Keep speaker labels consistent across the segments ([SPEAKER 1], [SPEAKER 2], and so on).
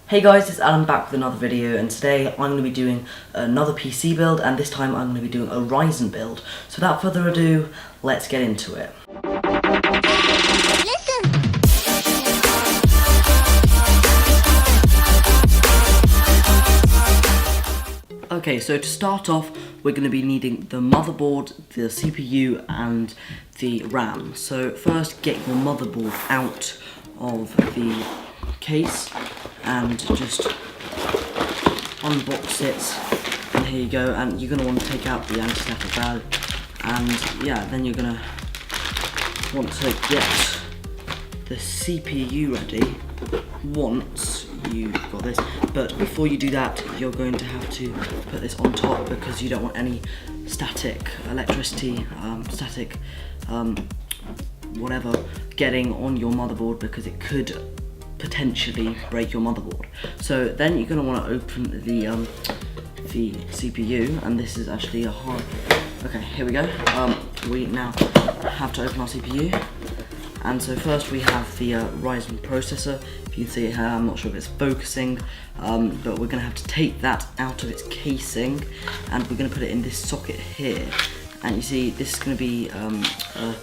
[SPEAKER 1] Hey guys, it's Alan back with another video, and today I'm going to be doing another PC build, and this time I'm going to be doing a Ryzen build. So without further ado, let's get into it. Okay, so to start off, we're going to be needing the motherboard, the CPU and the RAM. So first, get your motherboard out of the case and just unbox it, and here you go. And you're going to want to take out the anti-static bag, and yeah, then you're going to want to get the CPU ready once you've got this. But before you do that, you're going to have to put this on top because you don't want any static electricity, whatever getting on your motherboard, because it could potentially break your motherboard. So then you're going to want to open the CPU, and this is actually a hard. Okay, here we go. We now have to open our CPU, and so first we have the Ryzen processor. If you can see it here, I'm not sure if it's focusing, but we're going to have to take that out of its casing, and we're going to put it in this socket here. And you see, this is going to be a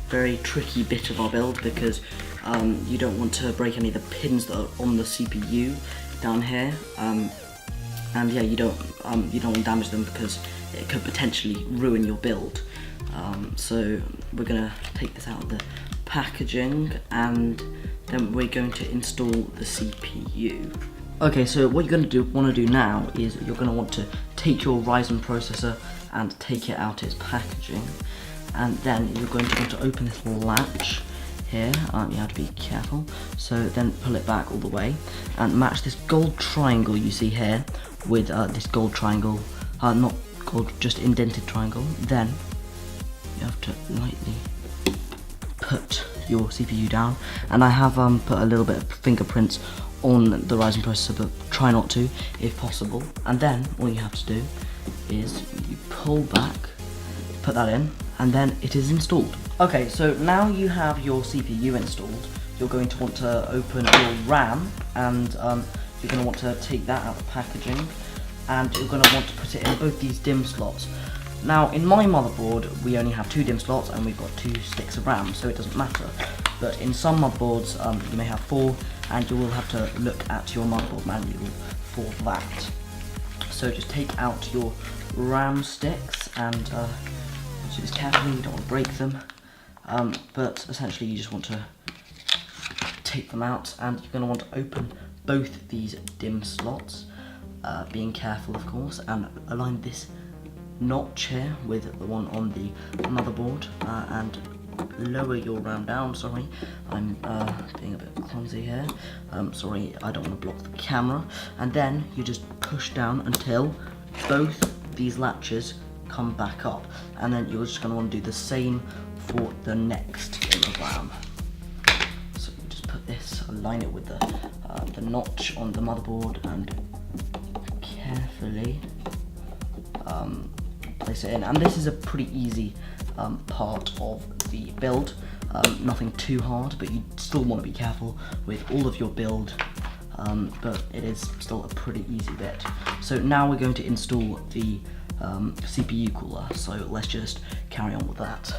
[SPEAKER 1] very tricky bit of our build, because you don't want to break any of the pins that are on the CPU down here, and yeah, you don't want to damage them because it could potentially ruin your build. So we're gonna take this out of the packaging, and then we're going to install the CPU. Okay, so what you're going to want to do now is you're going to want to take your Ryzen processor and take it out of its packaging, and then you're going to want to open this latch here. You have to be careful. So then pull it back all the way and match this gold triangle you see here with this gold triangle, not gold, just indented triangle. Then you have to lightly put your CPU down, and I have put a little bit of fingerprints on the Ryzen processor, but try not to if possible. And then all you have to do is you pull back, put that in, and then it is installed. Okay, so now you have your CPU installed, you're going to want to open your RAM, and you're going to want to take that out of the packaging, and you're going to want to put it in both these DIMM slots. Now, in my motherboard, we only have 2 DIMM slots, and we've got 2 sticks of RAM, so it doesn't matter. But in some motherboards, you may have 4, and you will have to look at your motherboard manual for that. So just take out your RAM sticks, and do this carefully, you don't want to break them. But essentially you just want to take them out, and you're going to want to open both these DIMM slots, being careful of course, and align this notch here with the one on the motherboard, and lower your RAM down. Sorry, I'm being a bit clumsy here. Sorry, I don't want to block the camera. And then you just push down until both these latches come back up, and then you're just going to want to do the same for the next in the RAM. So you just put this, align it with the notch on the motherboard, and carefully place it in. And this is a pretty easy part of the build, nothing too hard, but you still want to be careful with all of your build, but it is still a pretty easy bit. So now we're going to install the CPU cooler, so let's just carry on with that.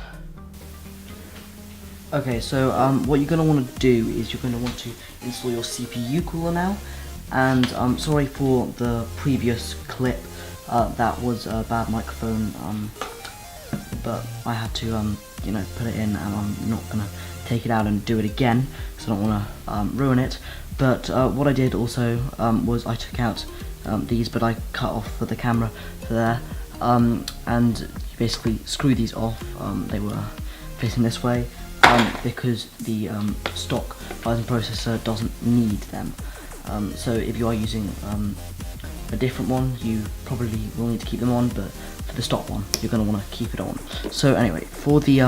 [SPEAKER 1] Okay, so what you're going to want to do is you're going to want to install your CPU cooler now, and I'm sorry for the previous clip, that was a bad microphone, but I had to put it in, and I'm not going to take it out and do it again because I don't want to ruin it. But what I did also was I took out these, but I cut off for the camera for there, and you basically screw these off. They were facing this way, because the stock Ryzen processor doesn't need them. So if you are using a different one, you probably will need to keep them on, but for the stock one, you're going to want to keep it on. So anyway, for the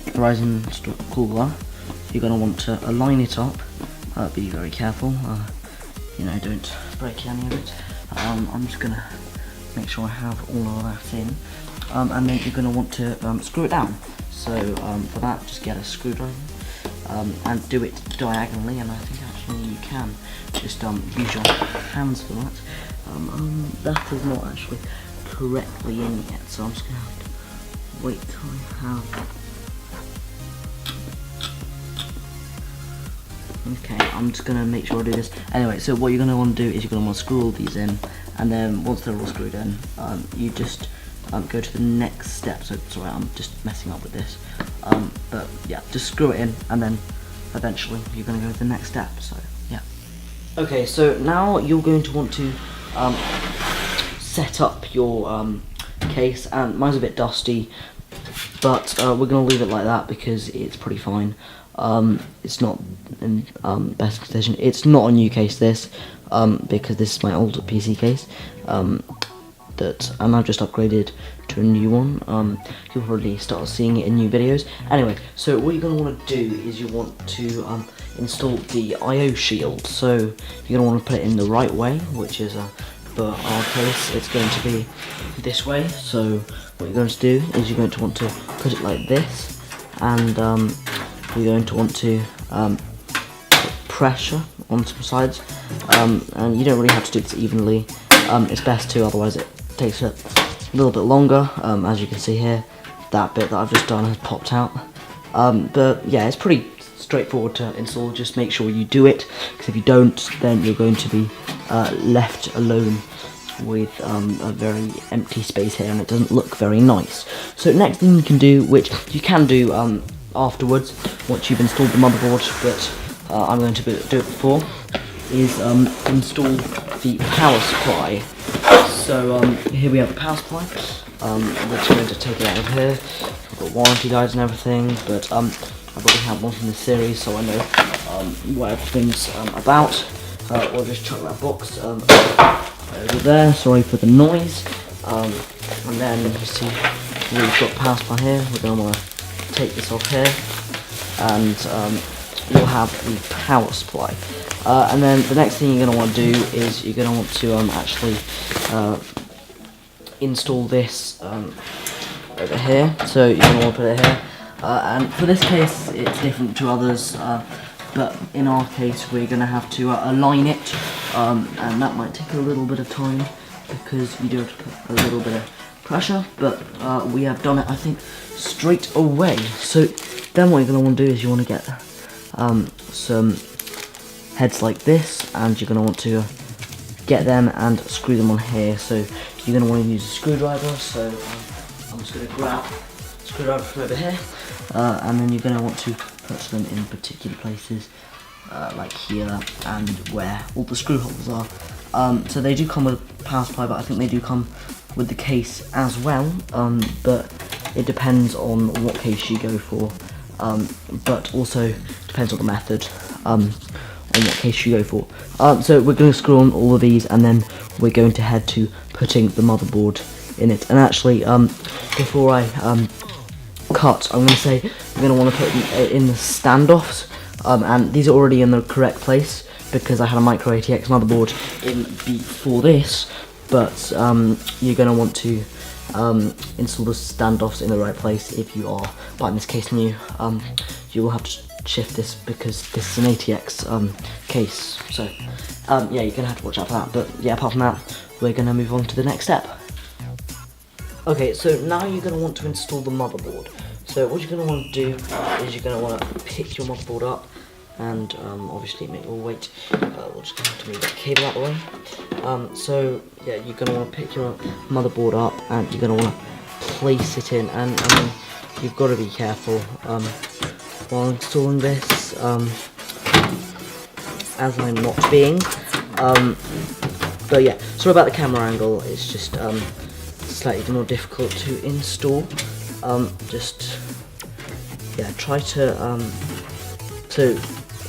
[SPEAKER 1] Ryzen cooler, you're going to want to align it up. Be very careful, don't break any of it. I'm just going to make sure I have all of that in, and then you're going to want to screw it down. So for that, just get a screwdriver and do it diagonally, and I think actually definitely you can just use your hands for that. That is not actually correctly in yet, so I'm just gonna have to wait till I have. Okay, I'm just gonna make sure I do this. Anyway, so what you're gonna want to do is you're gonna want to screw all these in, and then once they're all screwed in, you just go to the next step. So sorry, I'm just messing up with this. But yeah, just screw it in, and then eventually you're gonna go to the next step. So yeah. Okay, so now you're going to want to set up your case, and mine's a bit dusty, but we're gonna leave it like that because it's pretty fine. It's not in best condition. It's not a new case, this, because this is my old PC case that I've just upgraded to a new one. You'll probably start seeing it in new videos. Anyway, so what you're going to want to do is you want to install the I/O shield. So you're going to want to put it in the right way, which is for our case it's going to be this way. So what you're going to do is you're going to want to put it like this, and you're going to want to put pressure on some sides, and you don't really have to do this evenly. It's best to, otherwise it takes a little bit longer. As you can see here, that bit that I've just done has popped out. But yeah, it's pretty straightforward to install. Just make sure you do it, because if you don't, then you're going to be left alone with a very empty space here, and it doesn't look very nice. So next thing you can do, which you can do afterwards, once you've installed the motherboard, but I'm going to do it before, is install the power supply. So here we have the power supply. We're just going to take it out of here. I've got warranty guides and everything, but I've already had one from this series, so I know what everything's about. We'll just chuck that box over there. Sorry for the noise. And then you see we've got power supply here. We're going to want to take this off here, and you'll have the power supply. And then the next thing you're going to want to do is you're going to want to actually install this over here. So you're going to want to put it here. And for this case, it's different to others, but in our case, we're going to have to align it, and that might take a little bit of time because you do have to put a little bit of pressure. But we have done it, I think, straight away. So then what you're going to want to do is you want to get some heads like this, and you're going to want to get them and screw them on here. So you're going to want to use a screwdriver. So I'm just going to grab a screwdriver from over here, and then you're going to want to put them in particular places, like here and where all the screw holes are. So they do come with a power supply, but I think they do come with the case as well, but it depends on what case you go for, but also depends on the method, on what case you go for. So we're going to screw on all of these, and then we're going to head to putting the motherboard in it. And actually, before I cut, I'm going to say you're going to want to put in the standoffs, and these are already in the correct place because I had a micro ATX motherboard in before this, but you're going to want to install the standoffs in the right place if you are buying this case new. You will have to shift this because this is an ATX case, so yeah, you're going to have to watch out for that. But yeah, apart from that, we're going to move on to the next step. Okay, so now you're going to want to install the motherboard. So what you're going to want to do is you're going to want to pick your motherboard up, and obviously we'll wait, we'll just have to move the cable out of the way. So yeah, you're going to want to pick your motherboard up, and you're going to want to place it in, and I mean, you've got to be careful while installing this, as I'm not being. But yeah, sorry about the camera angle, it's just slightly more difficult to install. Just yeah, try to so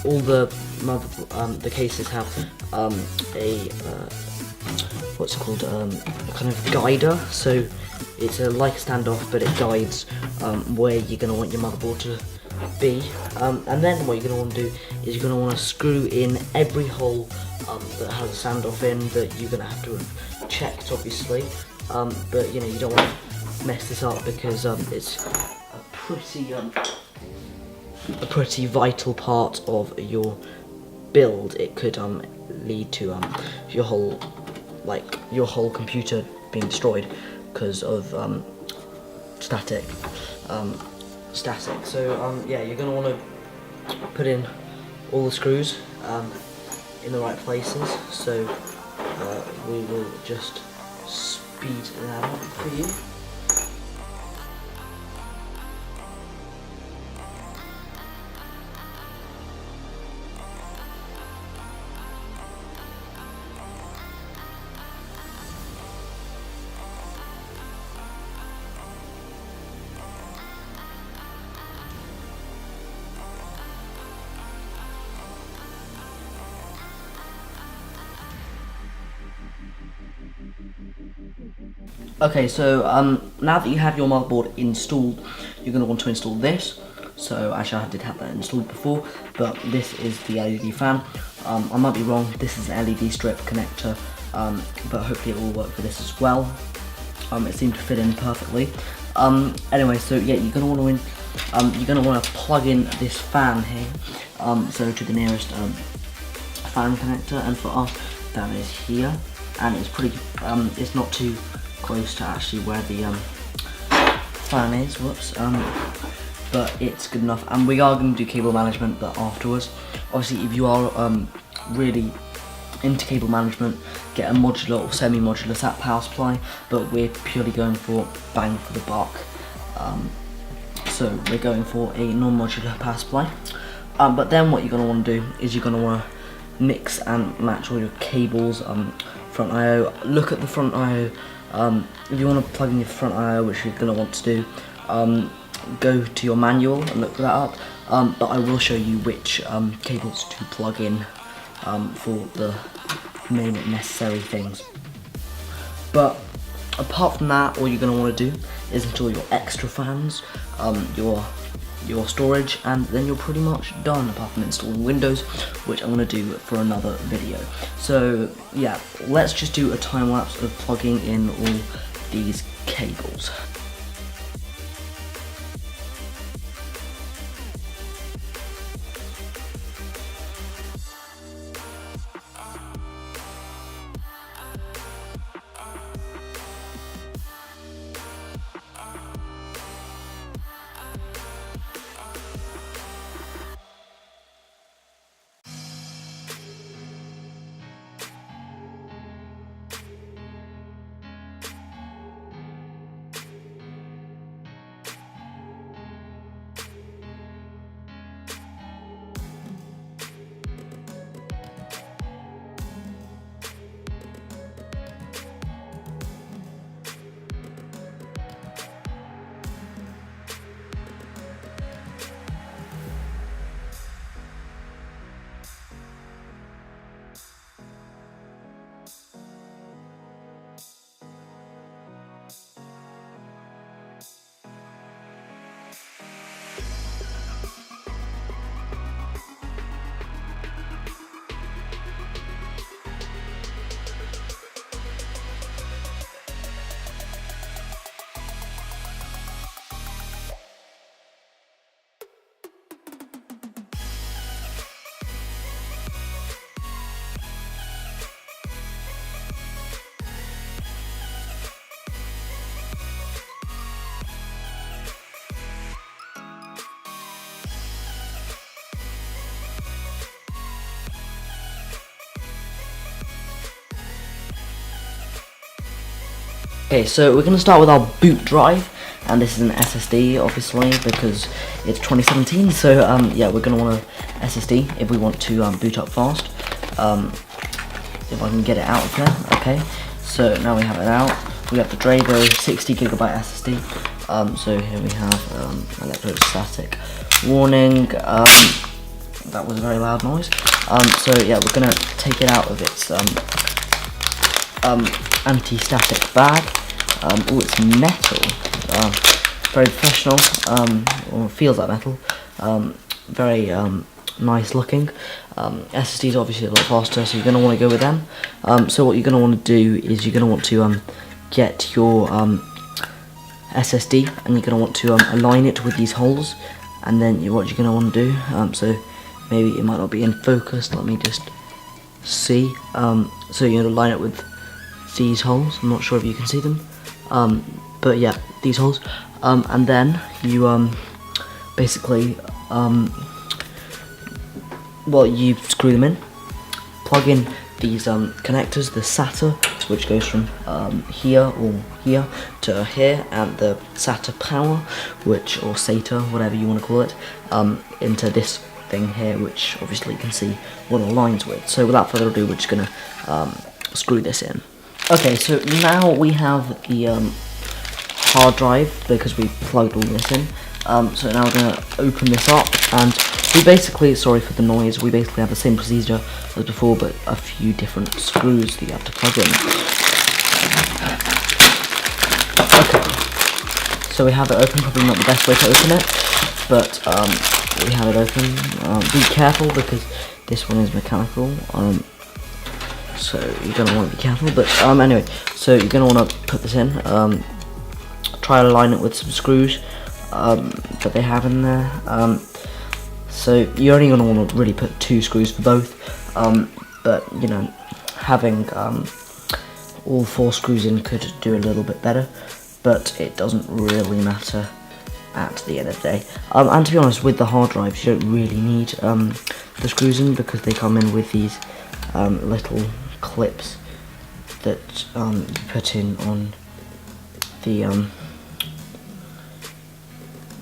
[SPEAKER 1] all the cases have a what's it called, a kind of guider. So it's a like standoff, but it guides where you're going to want your motherboard to be. And then what you're going to want to do is you're going to want to screw in every hole that has a standoff in, that you're going to have to have checked, obviously. But you know, you don't want to mess this up because it's a pretty vital part of your build, it could lead to your whole computer being destroyed because of static. So yeah, you're going to want to put in all the screws in the right places. So we will just speed that up for you. Okay, so now that you have your motherboard installed, you're going to want to install this. So actually I did have that installed before, but this is the LED fan. I might be wrong, this is an LED strip connector, but hopefully it will work for this as well. It seemed to fit in perfectly. Anyway, so yeah, you're going to want to plug in this fan here, so to the nearest fan connector, and for us that is here, and it's pretty, it's not too close to actually where the fan is, but it's good enough. And we are going to do cable management, but afterwards. Obviously, if you are really into cable management, get a modular or semi-modular SAT power supply, but we're purely going for bang for the buck. So we're going for a non-modular power supply. But then what you're going to want to do is you're going to want to mix and match all your cables, front I/O. Look at the front I/O. If you want to plug in your front I/O, which you're going to want to do, go to your manual and look that up. But I will show you which cables to plug in for the main necessary things. But apart from that, all you're going to want to do is install your extra fans, your storage, and then you're pretty much done, apart from installing Windows, which I'm going to do for another video. So yeah, let's just do a time lapse of plugging in all these cables. Okay, so we're going to start with our boot drive, and this is an SSD obviously because it's 2017, so yeah, we're going to want an SSD if we want to boot up fast. If I can get it out of there. Okay, so now we have it out. We have the Drago 60GB SSD. So here we have electrostatic warning. That was a very loud noise. So yeah, we're going to take it out of its anti-static bag. Oh, it's metal. Very professional. Or feels like metal. Very nice looking. SSD is obviously a lot faster, so you're going to want to go with them. So what you're going to want to do is you're going to want to get your SSD, and you're going to want to align it with these holes, and then what you're going to want to do. So maybe it might not be in focus. Let me just see. So you're gonna line it with these holes. I'm not sure if you can see them, but yeah, these holes, and then you basically well, you screw them in, plug in these connectors, the SATA, which goes from here or here to here, and the SATA power, which, or SATA, whatever you want to call it, into this thing here, which obviously you can see what it aligns with. So without further ado, we're just gonna screw this in. Okay, so now we have the hard drive, because we plugged all this in. So now we're gonna open this up, and we basically, sorry for the noise, we basically have the same procedure as before, but a few different screws that you have to plug in. Okay, so we have it open, probably not the best way to open it, but we have it open. Be careful, because this one is mechanical, so you're going to want to be careful, but anyway, so you're going to want to put this in, try to align it with some screws that they have in there. So you're only going to want to really put 2 screws for both, but you know, having all 4 screws in could do a little bit better, but it doesn't really matter at the end of the day. And to be honest, with the hard drives, you don't really need the screws in, because they come in with these little clips that you put in on the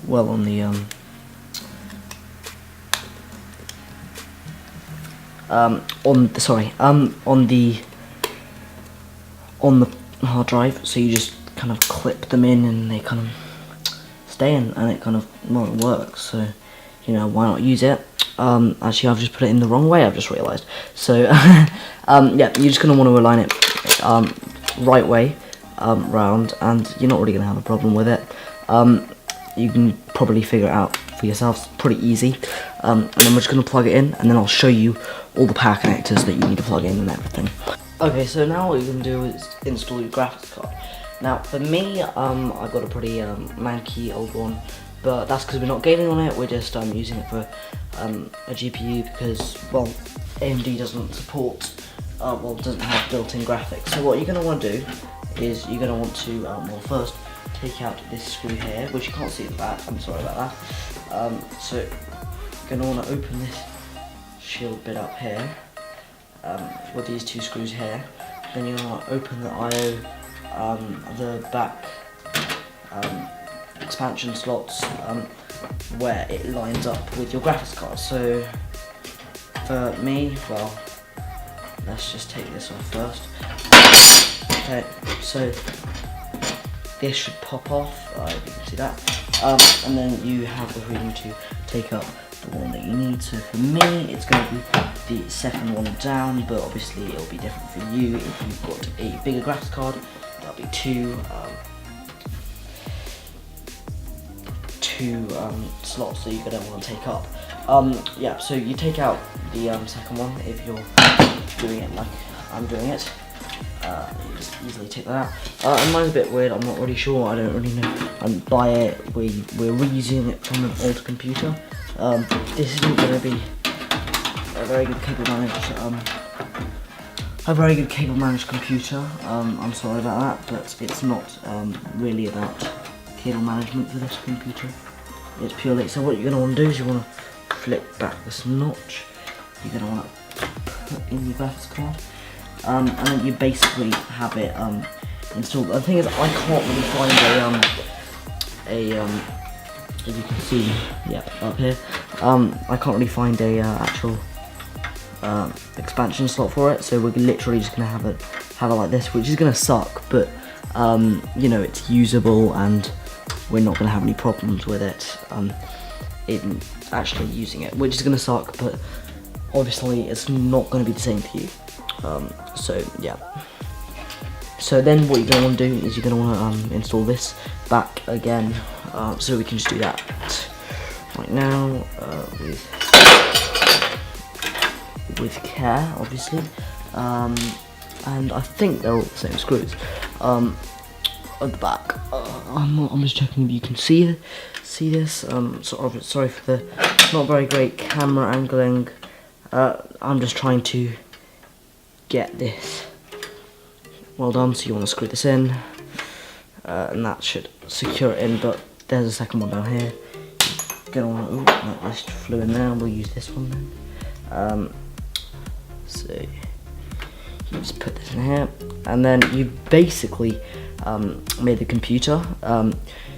[SPEAKER 1] well, on the on the hard drive, so you just kind of clip them in and they kind of stay in, and it kind of, well, it works, so you know, why not use it. Actually, I've just put it in the wrong way, I've just realised. So yeah, you're just going to want to align it right way round, and you're not really going to have a problem with it. You can probably figure it out for yourselves, pretty easy. And then we're just going to plug it in, and then I'll show you all the power connectors that you need to plug in and everything. Okay, so now what you're going to do is install your graphics card. Now for me, I've got a pretty manky old one, but that's because we're not gaming on it, we're just using it for a GPU, because, well, AMD doesn't support, well, doesn't have built-in graphics. So what you're going to want to do is you're going to want to, well, first take out this screw here, which you can't see at the back, I'm sorry about that. So you're going to want to open this shield bit up here, with these 2 screws here. Then you're going to want to open the I/O, the back expansion slots, where it lines up with your graphics card. So for me, well, let's just take this off first. Okay, so this should pop off, if you can see that, and then you have the freedom to take up the one that you need. So for me, it's going to be the second one down, but obviously it'll be different for you. If you've got a bigger graphics card, that'll be 2 slots that you're going to want to take up. Yeah, so you take out the second one if you're doing it like I'm doing it. You just easily take that out. And mine's a bit weird, I'm not really sure, I don't really know. By it, we're reusing it from an old computer. This isn't going to be a very good cable managed computer. I'm sorry about that, but it's not really about cable management for this computer. It's purely, so what you're going to want to do is you want to flip back this notch. You're going to want to put in your graphics card. And then you basically have it installed. The thing is, I can't really find as you can see, yeah, up here, I can't really find a actual expansion slot for it, so we're literally just gonna have it like this, which is gonna suck, but you know, it's usable and we're not gonna have any problems with it in actually using it, which is gonna suck, but obviously it's not gonna be the same for you. So yeah. So then what you're going to want to do is you're going to want to install this back again, so we can just do that right now with care, obviously, and I think they're all the same screws. at the back. I'm just checking if you can see this. Sorry for the not very great camera angling. I'm just trying to get this well done. So you want to screw this in, and that should secure it in. But there's a second one down here. You're gonna want to, that just flew in there. We'll use this one then. So you just put this in here, and then you basically made the computer.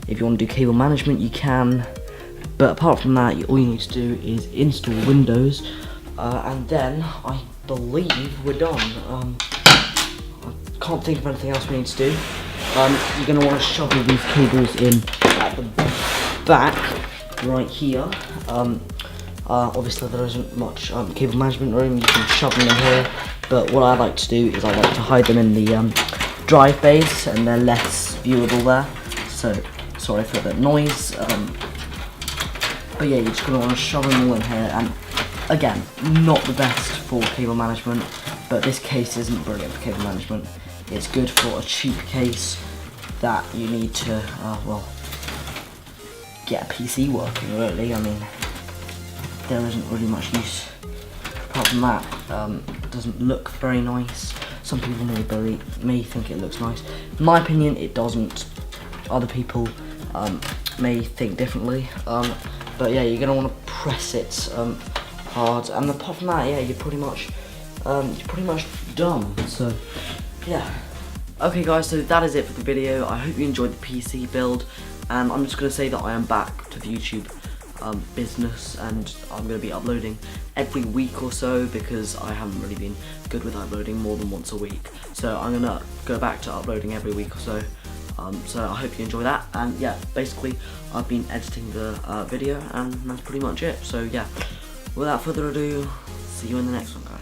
[SPEAKER 1] If you want to do cable management, you can, but apart from that, all you need to do is install Windows, and then I believe we're done. I can't think of anything else we need to do. You're going to want to shovel these cables in at the back, right here. Obviously there isn't much cable management room, you can shove them in here, but what I like to do is I like to hide them in the drive bays, and they're less viewable there, so sorry for the noise, but yeah, you're just going to want to shove them all in here, and again, not the best for cable management, but this case isn't brilliant for cable management. It's good for a cheap case that you need to, well, get a PC working really. I mean, there isn't really much use. Apart from that, it doesn't look very nice. Some people may think it looks nice. In my opinion, it doesn't. Other people may think differently. But yeah, you're gonna want to press it hard. And apart from that, yeah, you're pretty much done. So yeah. Okay guys, so that is it for the video. I hope you enjoyed the PC build, and I'm just gonna say that I am back to the YouTube business, and I'm going to be uploading every week or so because I haven't really been good with uploading more than once a week. So I'm going to go back to uploading every week or so. So I hope you enjoy that, and yeah, basically I've been editing the video, and that's pretty much it. So yeah, without further ado, see you in the next one, guys.